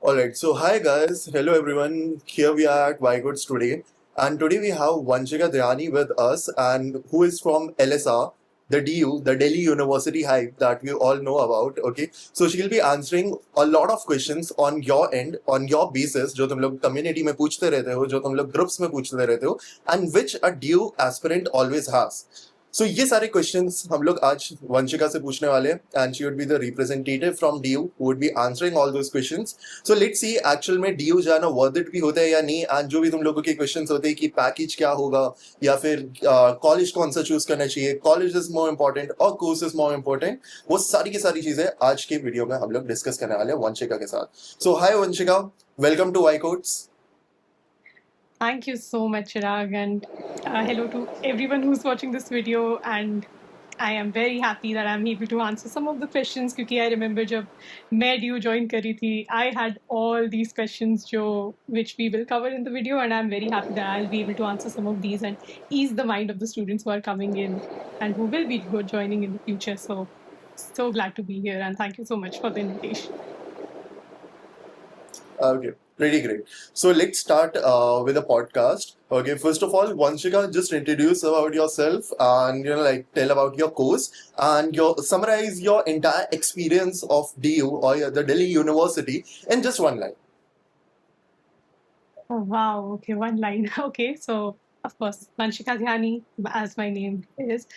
All right, so hi guys, hello everyone. Here we are at Wygoods today, and today we have Vanshika Dhyani with us, and who is from LSR, the DU, the Delhi University hype that we all know about. Okay, so she will be answering a lot of questions on your end, on your basis, जो तुम लोग community में पूछते रहते हो, जो तुम लोग groups में पूछते रहते हो, and which a DU aspirant always has. So ये सारे क्वेश्चंस हम लोग आज वंशिका से पूछने वाले हैं and she would be the representative from DU who would be answering all those questions. So let's see actual में डीयू जाना वर्थ इट भी होता है या नहीं, एंड जो भी तुम लोगों के क्वेश्चंस होते हैं कि पैकेज क्या होगा या फिर कॉलेज कौन सा चूज करना चाहिए, कॉलेज इज मोर इम्पोर्टेंट और कोर्स इज मोर इम्पोर्टेंट, वो सारी की सारी चीजें आज के वीडियो में हम लोग डिस्कस करने वाले हैं वंशिका के साथ. So hi Vanshika, welcome to Y Codes. Thank you so much, Chirag, and hello to everyone who's watching this video. And I am very happy that I'm able to answer some of the questions because I remember जब मैं DU join करी थी, I had all these questions which we will cover in the video, and I'm very happy that I'll be able to answer some of these and ease the mind of the students who are coming in and who will be joining in the future. So glad to be here, and thank you so much for the invitation. Okay, pretty great. So let's start with a podcast. Okay, first of all, Vanshika, just introduce about yourself and like tell about your course and summarize your entire experience of DU or the Delhi University in just one line. Oh, wow. Okay, one line. Okay, so of course, Vanshika Dhyani, as my name is.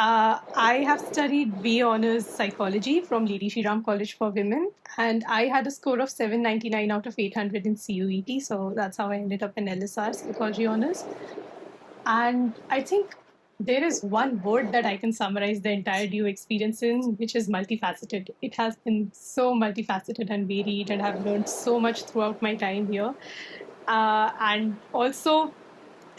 I have studied BA Honours Psychology from Lady Shri Ram College for Women, and I had a score of 799 out of 800 in CUET, so that's how I ended up in LSR Psychology Honours. And I think there is one word that I can summarize the entire DU experience in, which is multifaceted. It has been so multifaceted and varied, and I've learned so much throughout my time here. And also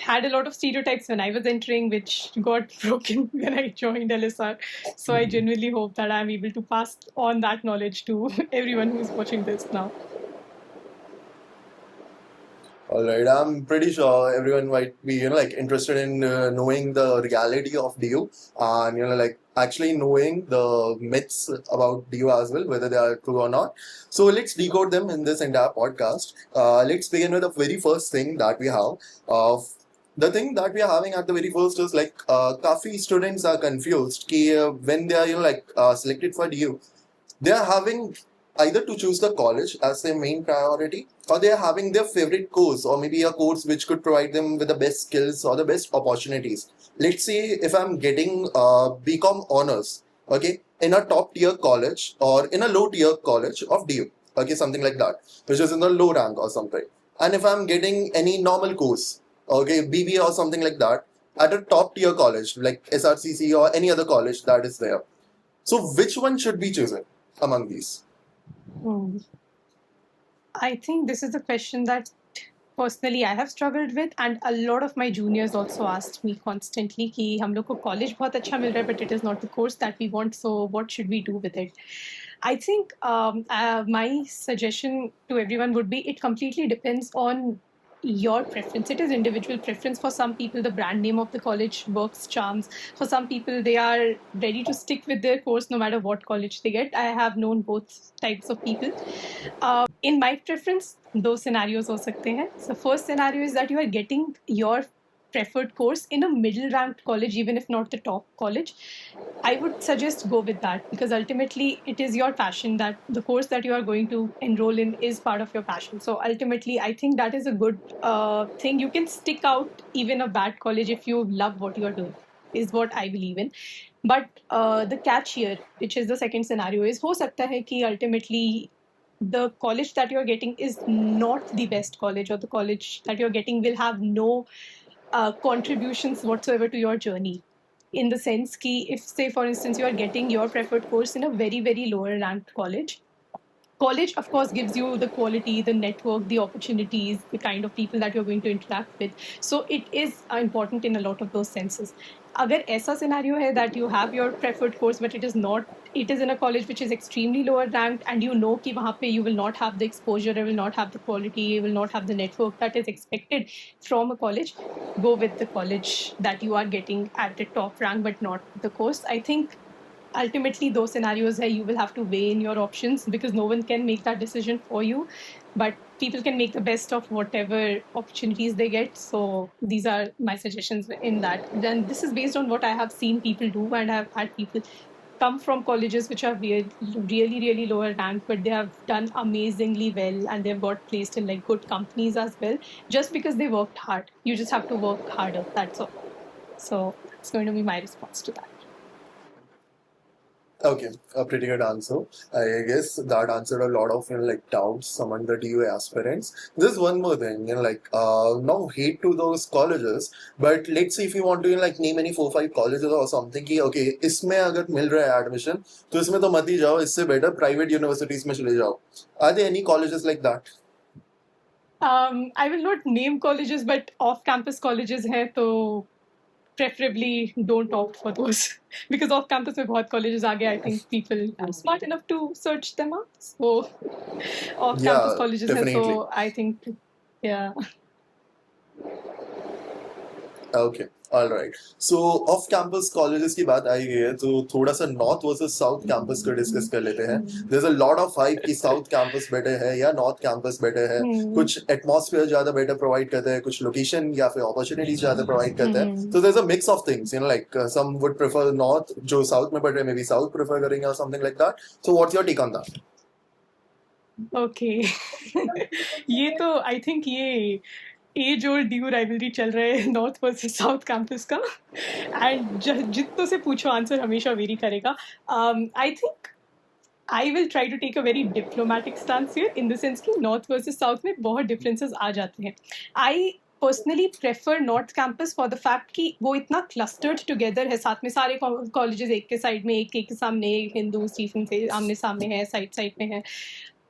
had a lot of stereotypes when I was entering, which got broken when I joined LSR. So I genuinely hope that I'm able to pass on that knowledge to everyone who's watching this now. All right, I'm pretty sure everyone might be, like interested in knowing the reality of DU and, like actually knowing the myths about DU as well, whether they are true or not. So let's decode them in this entire podcast. Let's begin with the very first thing that we have. The thing that we are having at the very first is like, काफी students are confused कि when they are, selected for DU, they are having either to choose the college as their main priority or they are having their favorite course or maybe a course which could provide them with the best skills or the best opportunities. Let's say if I'm getting BCom honors, okay, in a top tier college or in a low tier college of DU, okay, something like that, which is in the low rank or something. And if I'm getting any normal course, okay, BBA or something like that, at a top tier college like SRCC or any other college that is there. So which one should be chosen among these? I think this is a question that personally I have struggled with, and a lot of my juniors also asked me constantly कि हम लोग को college बहुत अच्छा मिल रहा है, but it is not the course that we want, so what should we do with it? I think my suggestion to everyone would be it completely depends on your preference. It is individual preference. For some people, the brand name of the college works charms. For some people, they are ready to stick with their course no matter what college they get. I have known both types of people. In my preference, दो scenarios हो सकते हैं. So first scenario is that you are getting your preferred course in a middle ranked college, even if not the top college. I would suggest go with that because ultimately it is your passion, that the course that you are going to enroll in is part of your passion. So ultimately I think that is a good thing. You can stick out even a bad college if you love what you are doing, is what I believe in. But the catch here, which is the second scenario, is हो सकता है कि ultimately the college that you're getting is not the best college, or the college that you're getting will have no contributions whatsoever to your journey. In the sense ki if, say for instance, you are getting your preferred course in a very, very lower ranked college of course gives you the quality, the network, the opportunities, the kind of people that you're going to interact with. So it is important in a lot of those senses. अगर ऐसा scenario है that you have your preferred course but it is in a college which is extremely lower ranked, and you know कि वहाँ पे you will not have the exposure, you will not have the quality, you will not have the network that is expected from a college, go with the college that you are getting at the top rank but not the course. I think ultimately those scenarios hai, you will have to weigh in your options because no one can make that decision for you, but people can make the best of whatever opportunities they get. So these are my suggestions in that. Then this is based on what I have seen people do, and I've had people come from colleges which are really lower ranked, but they have done amazingly well and they've got placed in like good companies as well, just because they worked hard. You just have to work harder, that's all. So it's going to be my response to that. Okay, a pretty good answer. I guess that answered a lot of like doubts among the DUA aspirants. There's one more thing, like no hate to those colleges, but let's see if you want to like name any 4-5 colleges or something कि okay इसमें अगर मिल रहा है admission तो इसमें तो मत ही जाओ, इससे better private universities में चले जाओ. Are there any colleges like that? I will not name colleges, but off-campus colleges hai, to preferably don't opt for those because off-campus में बहुत colleges आ गए. I think people are smart enough to search them out. So off-campus Yeah, colleges hai, definitely. so I think, yeah. Okay, all right. So off campus colleges की बात आई गई है तो थोड़ा सा नॉर्थ वर्सेस साउथ कैंपस को discuss कर लेते हैं. There's a lot of hype कि साउथ कैंपस बेटर है या नॉर्थ कैंपस बेटर है. कुछ एटमॉस्फेयर ज्यादा बेटर प्रोवाइड करते हैं, कुछ लोकेशन या फिर अपॉर्चुनिटीज ज्यादा प्रोवाइड करते हैं. So there's a mix of things, like some would prefer north, जो साउथ में पढ़ रहे हैं maybe south prefer करेंगे or something like that. So what's your take on that? Okay. ये तो आई थिंक ये एज ओल्ड ड्यू राइवलरी चल रहा है नॉर्थ वर्सेस साउथ कैंपस का, एंड जितनों से पूछो आंसर हमेशा वेरी करेगा. I think I will try to take a very diplomatic stance here in the sense कि north versus south में बहुत differences आ जाते हैं. I personally prefer north campus for the fact कि वो इतना clustered together है, साथ में सारे colleges एक के side में, एक के सामने, हिंदू स्टीफन से आमने सामने है, side में है.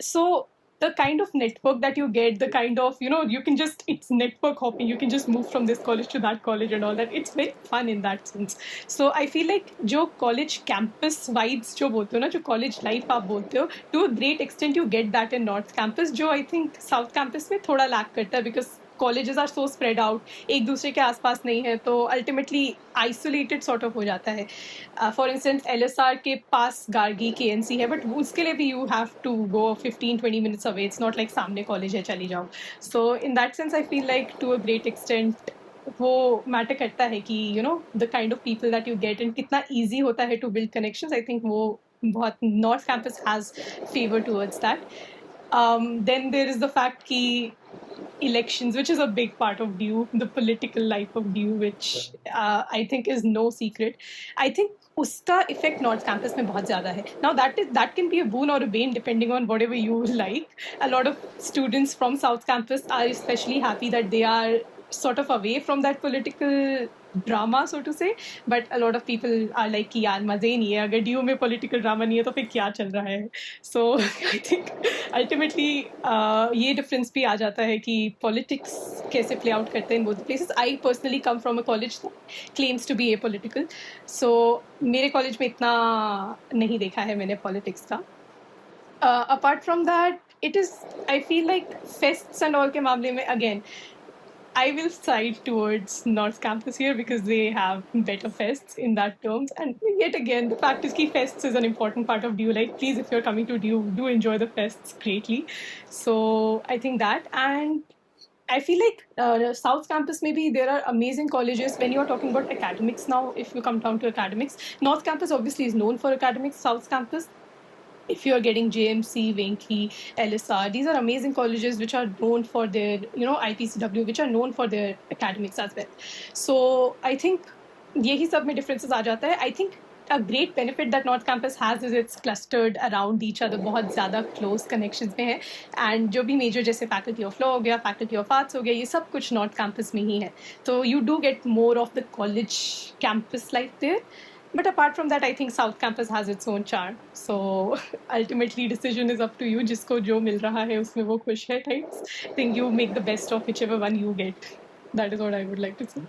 So the kind of network that you get, the kind of, you can just, it's network hopping, you can just move from this college to that college and all that. It's very fun in that sense. So I feel like जो college campus vibes जो बोलते हो ना, जो college life आप बोलते हो, to a great extent you get that in North campus, जो I think South campus में थोड़ा lack करता है because colleges are so spread out, एक दूसरे के आसपास नहीं है, तो ultimately isolated sort of हो जाता है. For instance, LSR के पास गार्गी KNC है, but उसके लिए भी you have to go 15-20 minutes away. It's not like सामने college है चली जाओ. So in that sense, I feel like to a great extent वो मैटर करता है कि the kind of people that you get and कितना easy होता है to build connections. I think वो बहुत North campus has favor towards that. Then there is the fact कि elections, which is a big part of DU, the political life of DU, which I think is no secret. I think उसका effect North campus में बहुत ज़्यादा है. Now that can be a boon or a bane depending on whatever you like. A lot of students from South campus are especially happy that they are sort of away from that political drama, so to say, but a lot of people are like कि यार मजे ही नहीं है, अगर DU में political drama नहीं है तो फिर क्या चल रहा है. So I think ultimately ये difference भी आ जाता है कि politics कैसे play out करते हैं in both places. I personally come from a college that claims to be apolitical, so मेरे college में इतना नहीं देखा है मैंने politics का. Apart from that, it is, I feel like fests and all के मामले में again I will side towards North Campus here because they have better fests in that terms. And yet again, the fact is that fests is an important part of DU. Like, please, if you're coming to DU, do enjoy the fests greatly. So I think that. And I feel like South Campus, maybe there are amazing colleges. When you're talking about academics now, if you come down to academics, North Campus obviously is known for academics. South Campus, if you're getting JMC, Venki, LSR, these are amazing colleges which are known for their, IPCW, which are known for their academics as well. So I think यही सब में differences आ जाता है. I think a great benefit that North Campus has is it's clustered around each other, बहुत ज़्यादा close connections में है, and जो भी major जैसे faculty of law हो गया, faculty of arts हो गया, ये सब कुछ North Campus में ही है. So you do get more of the college campus life there. But apart from that, I think South Campus has its own charm. So ultimately, decision is up to you. जिसको जो मिल रहा है उसमें वो खुश है types. I think you make the best of whichever one you get. That is what I would like to say.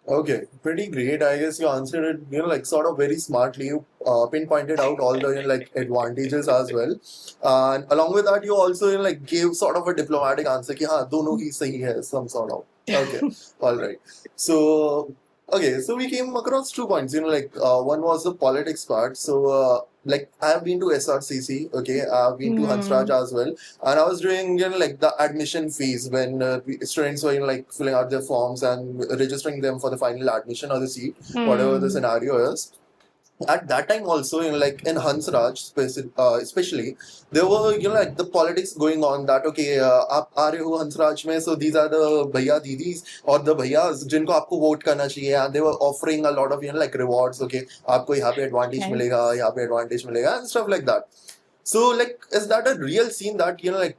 Okay, pretty great. I guess you answered it, like sort of very smartly. You pinpointed out all the like advantages as well, and along with that, you also like gave sort of a diplomatic answer कि हाँ दोनों ही सही है, some sort of. Okay, all right. So Okay, so we came across 2 points. One was the politics part. So, like, I have been to SRCC. Okay, I've been to Hansraj Hmm. as well, and I was doing like the admission fees when students were like filling out their forms and registering them for the final admission or the seat, whatever the Hmm. scenario is. At that time also, like in Hansraj especially, there were like the politics going on that okay, आप आ रहे हो हंसराज में, so these are the भैया didis or the भैयास जिनको आपको vote करना चाहिए, and they were offering a lot of like rewards. Okay, आपको यहाँ पे advantage Right. मिलेगा, यहाँ पे advantage मिलेगा and stuff like that. So like, is that a real scene that like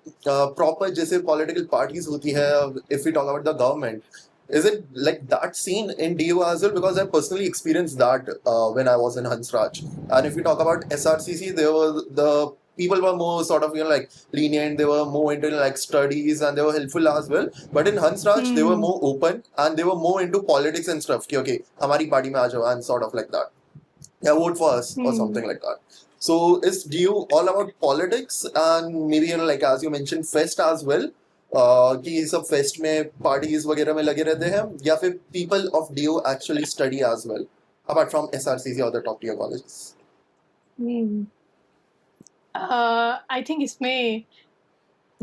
proper जैसे political parties होती है, if we talk about the government, is it like that scene in DU as well? Because I personally experienced that when I was in Hansraj. And if we talk about SRCC, there were the people were more sort of like lenient. They were more into like studies and they were helpful as well. But in Hansraj, they were Hmm. more open and they were more into politics and stuff. कि, okay, हमारी party में आ जाओ and sort of like that. Yeah, vote for us or Hmm. something like that. So is DU all about politics and maybe like as you mentioned fest as well? कि ये सब fest में parties वगैरह में लगे रहते हैं, या फिर people of do actually study as well apart from SRCC और the top tier colleges? Hmm. I think इसमें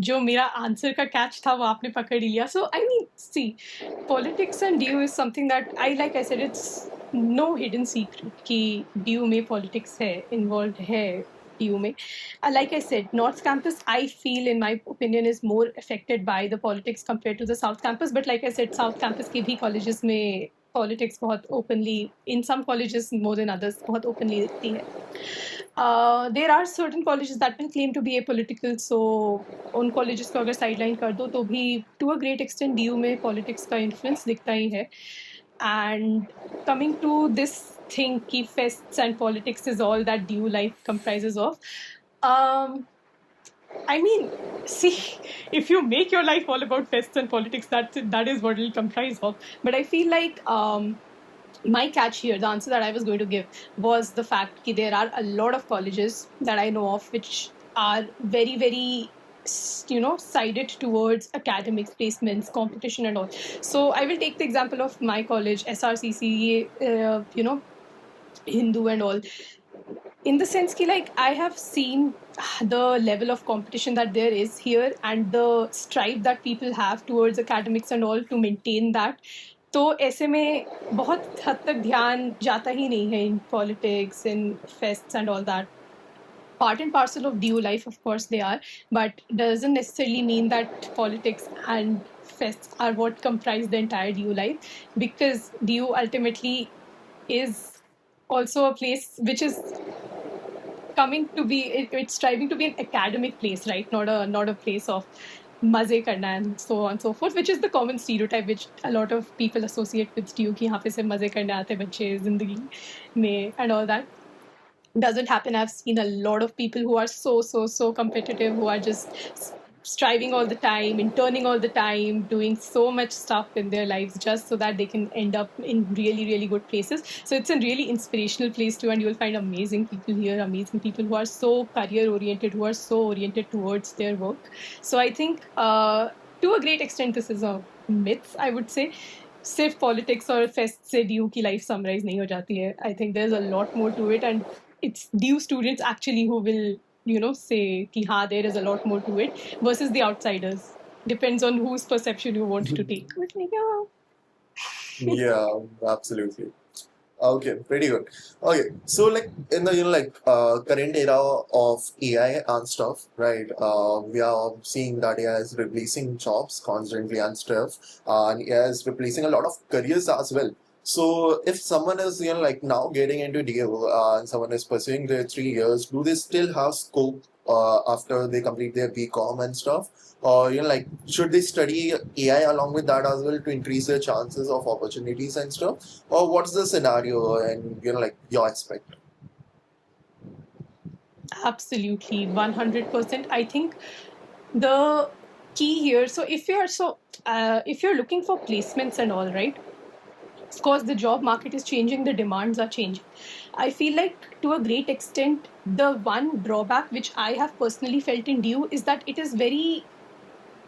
जो मेरा आंसर का कैच था वो आपने पकड़ लिया. So I mean, see, politics and DU is something that like I said, it's no hidden secret कि DU में politics है, involved है DU में. Like I said, North Campus, I feel, in my opinion, is more affected by the politics compared to the South Campus. But like I said, South Campus के भी colleges में politics बहुत openly, in some colleges more than others, बहुत openly दिखती है. There are certain colleges that will claim to be apolitical, so उन colleges को अगर sideline कर दो तो भी to a great extent DU में politics का influence दिखता ही है. And coming to this thing कि fests and politics is all that DU life comprises of. I mean, see, if you make your life all about fests and politics, that is what it'll comprise of. But I feel like my catch here, the answer that I was going to give, was the fact that there are a lot of colleges that I know of which are very, very, sided towards academics, placements, competition, and all. So I will take the example of my college, SRCC, Hindu and all. In the sense that, like, I have seen the level of competition that there is here and the strive that people have towards academics and all to maintain that. तो ऐसे में बहुत हद तक ध्यान जाता ही नहीं है in politics, in fests and all that. Part and parcel of DU life, of course they are, but doesn't necessarily mean that politics and fests are what comprise the entire DU life, because DU ultimately is also a place which is coming to be, it's striving to be an academic place, right? Not a place of मजे करना and so on and so forth, which is the common stereotype which a lot of people associate with DU कि यहाँ पे सिर्फ मजे करने आते हैं बच्चे जिंदगी में and all that. Doesn't happen. I've seen a lot of people who are so competitive, who are just striving all the time, interning all the time, doing so much stuff in their lives just so that they can end up in really good places. So it's a really inspirational place too, and you'll find amazing people here, amazing people who are so career oriented, who are so oriented towards their work. So I think to a great extent this is a myth, I would say. सिर्फ politics और fest से DU की life summarise नहीं हो जाती है. I think there is a lot more to it, and it's DU students actually who will, say ki ha, there is a lot more to it, versus the outsiders. Depends on whose perception you want to take. But Yeah, absolutely. Okay, pretty good. Okay, so like in the current era of AI and stuff, right? We are seeing that AI is replacing jobs constantly and stuff, and AI is replacing a lot of careers as well. So if someone is like now getting into DO and someone is pursuing their 3 years, do they still have scope after they complete their BCom and stuff? Or like should they study AI along with that as well to increase their chances of opportunities and stuff? Or what's the scenario and like your aspect? absolutely, 100%. I think the key here. So if you're looking for placements and all, right? Of course, the job market is changing, the demands are changing. I feel like to a great extent, the one drawback which I have personally felt in DU is that it is very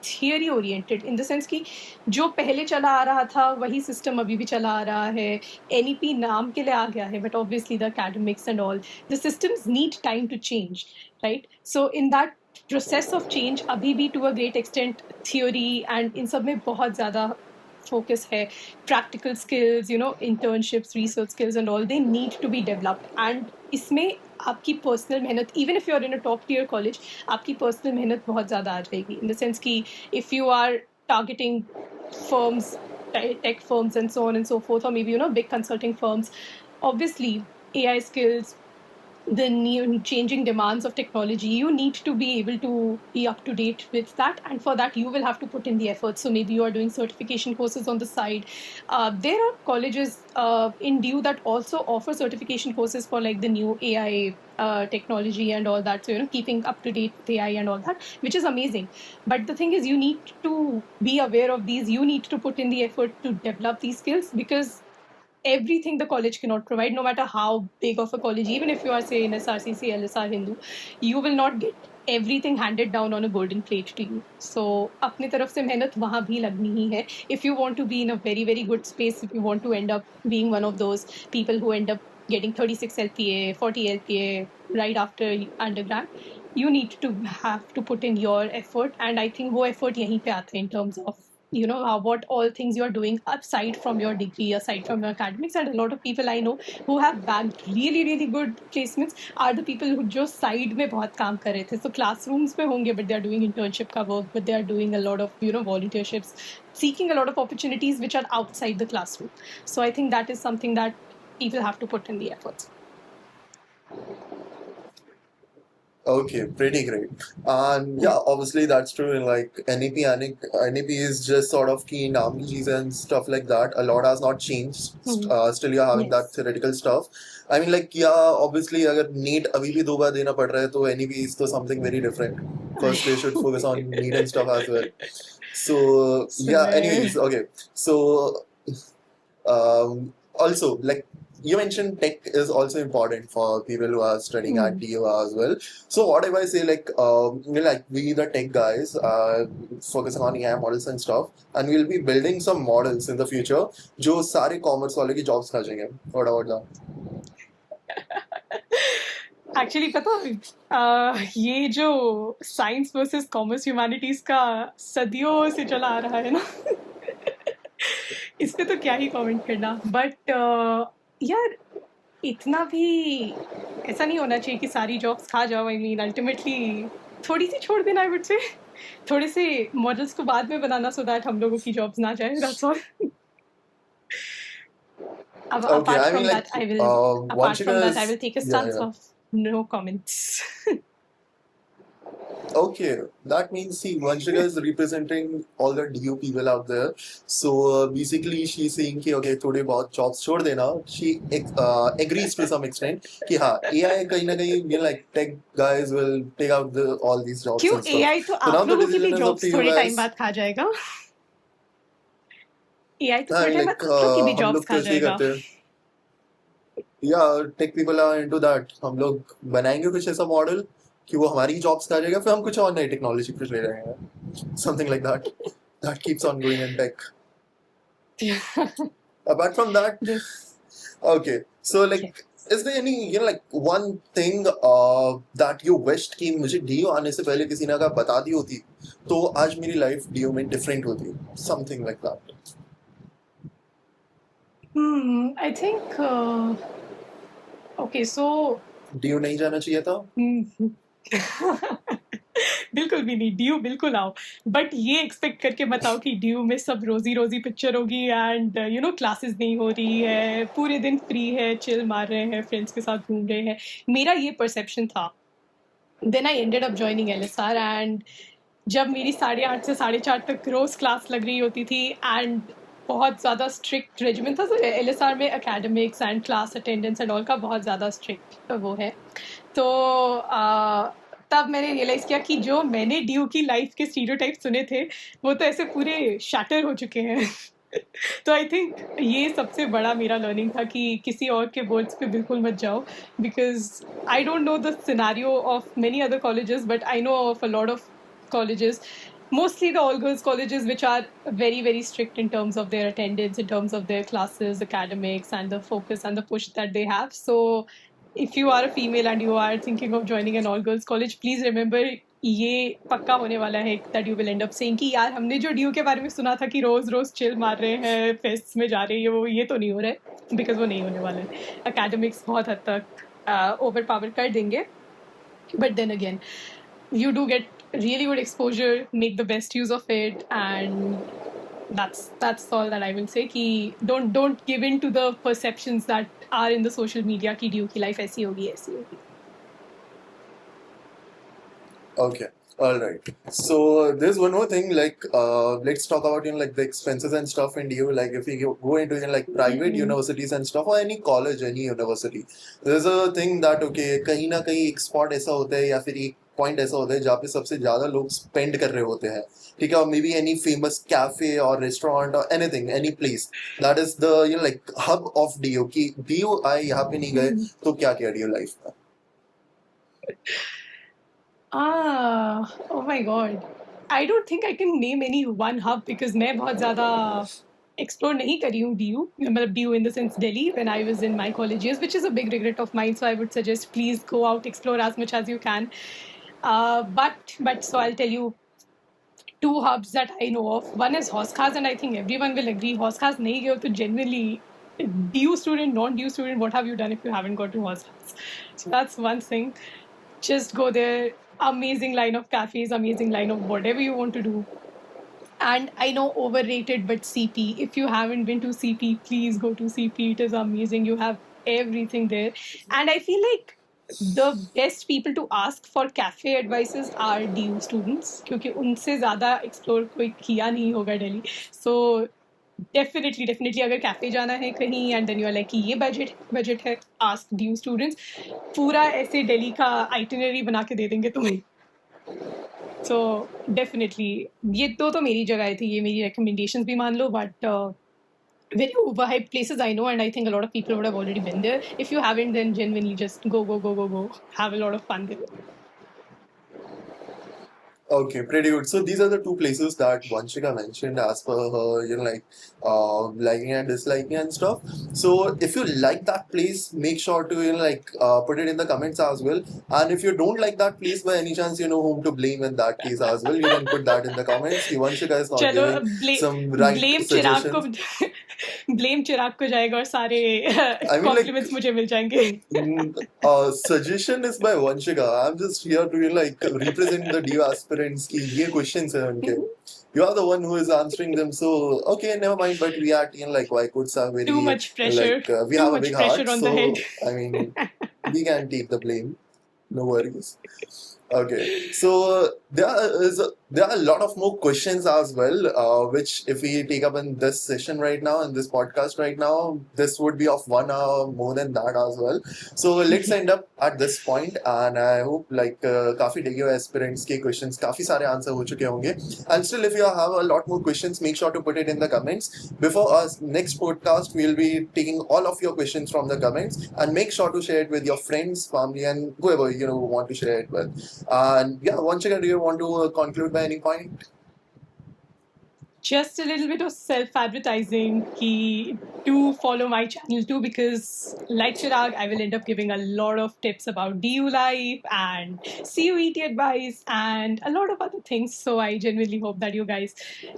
theory oriented in the sense कि जो पहले चला आ रहा था वही system अभी भी चला आ रहा है. एनईपी नाम के लिए आ गया है, but obviously the academics and all the systems need time to change, right? So in that process of change अभी भी to a great extent theory and इन सब में बहुत ज़्यादा focus है. Practical skills, you know, internships, research skills and all, they need to be developed. And इसमें आपकी personal मेहनत, even if you are in a top tier college, आपकी personal मेहनत बहुत ज़्यादा आ जाएगी. इन द सेंस कि if you are targeting firms, tech firms and so on and so forth, or maybe, you know, big consulting firms, obviously AI skills, the new changing demands of technology, you need to be able to be up to date with that, and for that you will have to put in the effort. So maybe you are doing certification courses on the side. There are colleges in DU that also offer certification courses for like the new AI technology and all that, so you know, keeping up to date with AI and all that, which is amazing. But the thing is, you need to be aware of these, you need to put in the effort to develop these skills, because everything the college cannot provide, no matter how big of a college, even if you are, say, in SRCC, LSR, Hindu, you will not get everything handed down on a golden plate to you. So अपने तरफ से मेहनत वहाँ भी लगनी ही है. If you want to be in a very, very good space, if you want to end up being one of those people who end up getting 36 LPA, 40 LPA right after undergrad, you need to have to put in your effort. And I think वो effort यहीं पे आते हैं in terms of, you know, what all things you're doing aside from your degree, aside from your academics. And a lot of people I know who have bagged really, really good placements are the people who जो side में बहुत काम कर रहे थे. So classrooms पे होंगे, but they are doing internship का work, but they are doing a lot of, you know, volunteerships, seeking a lot of opportunities which are outside the classroom. So I think that is something that people have to put in the efforts. Okay, pretty great. And yeah, obviously that's true. In like NEP is just sort of key naam ki cheez and stuff like that. A lot has not changed. Still, you're having that Yes. theoretical stuff. I mean, like, yeah, obviously, अगर NEET अभी भी 2 बार देना पड़ रहा है तो NEP is तो something very different. First, they should focus on NEET and stuff as well. So yeah. Similar. Anyways, okay. So also, like you mentioned, tech is also important for people who are studying at DU as well. So what if I say like, you know, like we the tech guys focusing on AI models and stuff, and we'll be building some models in the future जो सारे commerce वाले की jobs खा जाएंगे. What about that? Actually पता ये जो science versus commerce humanities का सदियों से चला आ रहा है ना, इस पे तो क्या ही कमेंट करना. बट यार इतना भी ऐसा नहीं होना चाहिए कि सारी जॉब्स खा जाओ. आई मीन अल्टीमेटली थोड़ी सी छोड़ देना, आई वुड से थोड़े से मॉडल्स को बाद में बनाना सो दैट हम लोगों की जॉब्स ना जाए. That's all. Okay, apart I from mean, like, that, I will apart Vanshika from that, I is will take a yeah, stance yeah. of no comments. Okay, that means see, Vanshika is representing all the DU people out there. So basically, she's saying कि okay, थोड़े बहुत jobs छोड़ देना. She agrees to some extent कि हाँ, AI कहीं ना कहीं, you know, like tech guys will take out all these jobs क्यों? and stuff. AI तो So now आप the लोगों की भी decision is up jobs to you थोड़े टाइम guys. बाद खा जाएगा. AI तो हाँ, थोड़े टाइम बाद like आप लोग की भी हम जॉब्स लोग खा तो ऐसे ही जाएगा. करते हैं. Yeah, tech people are into that. हम लोग बनाएंगे कुछ ऐसा मॉडल कि वो हमारी जॉब्स खा जाएगा, फिर हम कुछ और नई टेक्नोलॉजी पे ले जाएंगे. Something like that. That keeps on going in tech. Apart from that, This okay. So like, yes. is there any, you know, like one thing that you wished कि मुझे DU आने से पहले किसी ने अगर बता दी होती तो आज मेरी लाइफ DU में डिफरेंट होती. Something like that. I think okay, so DU नहीं जाना चाहिए था. बिल्कुल भी नहीं. ड्यू बिल्कुल आओ, बट ये एक्सपेक्ट करके मत आओ कि ड्यू में सब रोजी रोजी पिक्चर होगी एंड यू नो क्लासेस नहीं हो रही है, पूरे दिन फ्री है, चिल मार रहे हैं, फ्रेंड्स के साथ घूम रहे हैं. मेरा ये परसेप्शन था. Then I ended up joining LSR and जब मेरी 8:30 से 4:30 तक रोज क्लास लग रही होती थी एंड बहुत ज़्यादा स्ट्रिक्ट रेजिमेंट था. LSR में academics and class attendance and all का बहुत ज़्यादा स्ट्रिक्ट वो है. तो तब मैंने रियलाइज़ किया कि जो मैंने ड्यू की लाइफ के स्टीरियोटाइप सुने थे वो तो ऐसे पूरे शैटर हो चुके हैं. तो आई थिंक ये सबसे बड़ा मेरा लर्निंग था कि किसी और के वर्ड्स पे बिल्कुल मत जाओ, because I don't know the scenario of many other colleges, but I know of a lot of colleges mostly the all girls colleges, which are very, very strict in terms of their attendance, in terms of their classes, academics, and the focus and the push that they have. So, if you are a female and you are thinking of joining an all girls college, please remember ये पक्का होने वाला है that you will end up saying कि यार हमने जो DU के बारे में सुना था कि रोज रोज चिल मार रहे हैं, फेस्ट में जा रहे हैं, वो ये तो नहीं हो रहा है, because वो नहीं होने वाला है. Academics बहुत हद तक overpower कर देंगे. But then again, you do get really good exposure, make the best use of it, and that's all that I will say. Ki don't give in to the perceptions that are in the social media ki DU ki life ऐसी होगी ऐसी होगी. Okay. All right. So there's one more thing. Like, let's talk about like the expenses and stuff in DU. Like, if you go into like private universities and stuff, or any college, any university, there's a thing that okay, कहीं ना कहीं एक spot ऐसा होता है या फिर एक पॉइंट ऐसा होता है जहाँ पे सबसे ज्यादा लोग स्पेंड कर रहे होते हैं. ठीक है, और may be any famous cafe और रेस्टोरेंट और anything, any place that is the like hub of DU. कि DU आए यहाँ पे नहीं गए तो क्या किया DU लाइफ में? Oh my God. I don't think I can name any one hub because मैं बहुत ज़्यादा explore नहीं करी हूँ DU, मतलब DU in the sense Delhi when I was in my college years, which is a big regret of mine. So I would suggest please go out, explore as much as you can. But so I'll tell you two hubs that I know of. One is Hoskas, and I think everyone will agree. Hoskas नहीं गए हो तो genuinely DU student, non-DU student, what have you done if you haven't got to Hoskas? So that's one thing. Just go there. Amazing line of cafes, amazing line of whatever you want to do. And I know overrated, but CP. If you haven't been to CP, please go to CP. It is amazing. You have everything there. And I feel like the best people to ask for cafe advices are DU students क्योंकि उनसे ज़्यादा explore कोई किया नहीं होगा Delhi. So definitely अगर cafe जाना है कहीं and then you are like कि ये budget है, ask DU students. पूरा ऐसे दिल्ली का itinerary बना के दे देंगे तुम्हें. So definitely ये तो मेरी जगह थी, ये मेरी recommendations भी मान लो, but very overhyped places I know, and I think a lot of people would have already been there. If you haven't, then genuinely just go. Have a lot of fun there. Okay, pretty good. So these are the two places that Vanshika mentioned as per her, like liking and disliking and stuff. So if you like that place, make sure to like put it in the comments as well. And if you don't like that place by any chance, you know whom to blame in that case as well. You can put that in the comments. Vanshika is not चलो giving some right blame suggestions. चिराग को blame चिराग को जाएगा और सारे I mean, compliments मुझे मिल जाएंगे. Suggestion is by Vanshika. I'm just here to like represent the DU aspirants की ये questions हैं उनके. You are the one who is answering them, so okay, never mind. But we are like why could are very Too much pressure. like we Too have a much big pressure heart, on so the head. I mean we can take the blame. No worries. Okay, so there are a lot of more questions as well, which if we take up in this session right now, in this podcast right now, this would be of 1 hour more than that as well. So let's end up at this point, and I hope like काफी DU aspirants के questions काफी सारे answer हो चुके होंगे. And still, if you have a lot more questions, make sure to put it in the comments. Before our next podcast, we'll be taking all of your questions from the comments, and make sure to share it with your friends, family, and whoever want to share it with. And yeah, Vanshika, do you want to conclude by any point? Just a little bit of self-advertising ki do follow my channel too, because like Chirag, I will end up giving a lot of tips about DU life and CUET advice and a lot of other things. So I genuinely hope that you guys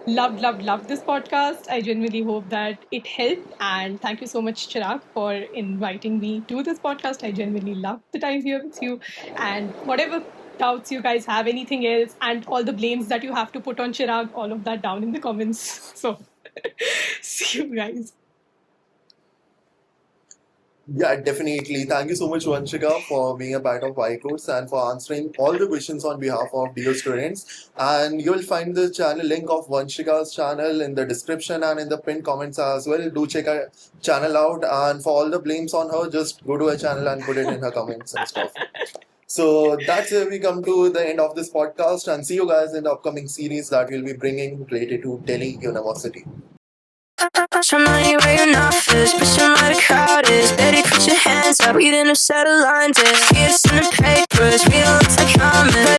loved this podcast. I genuinely hope that it helped, and thank you so much, Chirag, for inviting me to this podcast. I genuinely loved the time here with you, and whatever doubts you guys have, anything else, and all the blames that you have to put on Chirag, all of that down in the comments. So, see you guys. Yeah, definitely. Thank you so much, Vanshika, for being a part of Y-Course and for answering all the questions on behalf of DU students. And you'll find the channel link of Vanshika's channel in the description and in the pinned comments as well. Do check her channel out. And for all the blames on her, just go to her channel and put it in her comments and stuff. So that's where we come to the end of this podcast, and see you guys in the upcoming series that we'll be bringing related to Delhi University. Some money where you're not first, but some where the crowd is. Better put your hands up, we didn't set a line to. See us in the papers, we don't look like common.